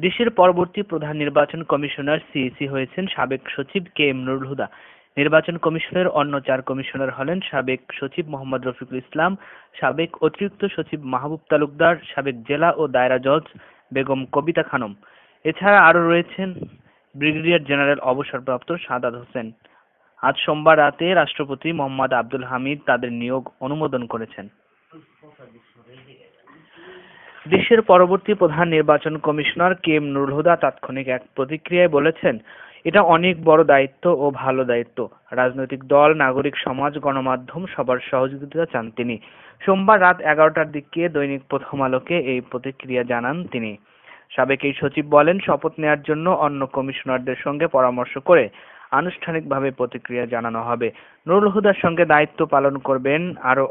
দেশের পরবর্তী প্রধান নির্বাচন কমিশনার সিইসি হয়েছেন সাবেক সচিব কে.এম. নুরুল হুদা। নির্বাচন কমিশনের অন্য 4 কমিশনার হলেন সাবেক সচিব মোহাম্মদ রফিকুল ইসলাম, সাবেক অতিরিক্ত সচিব মাহবুব তালুকদার, সাবেক জেলা ও দায়রা জজ বেগম কবিতা খানম। এছাড়া আরও রয়েছেন ব্রিগেডিয়ার জেনারেল অবসরপ্রাপ্ত সাদাত হোসেন। আজ সোমবার রাতে রাষ্ট্রপতি মোহাম্মদ আব্দুল হামিদ তাদের নিয়োগ অনুমোদন করেছেন। দেশের পরবর্তী প্রধান নির্বাচন কমিশনার কে.এম. নুরুল হুদা তাৎক্ষণিক এক প্রতিক্রিয়ায় বলেছেন, এটা অনেক বড় দায়িত্ব ও ভালো দায়িত্ব। রাজনৈতিক দল, নাগরিক সমাজ, গণমাধ্যম সবার সহযোগিতা চান তিনি। সোমবার রাত 11টার দিকে দৈনিক প্রথম আলোকে এই প্রতিক্রিয়া জানান তিনি। সাবেক এই সচিব বলেন, শপথ নেয়ার জন্য অন্য কমিশনারদের সঙ্গে পরামর্শ করে আনুষ্ঠানিকভাবে প্রতিক্রিয়া জানানো হবে। নুরুল হুদার সঙ্গে দায়িত্ব পালন করবেন আরও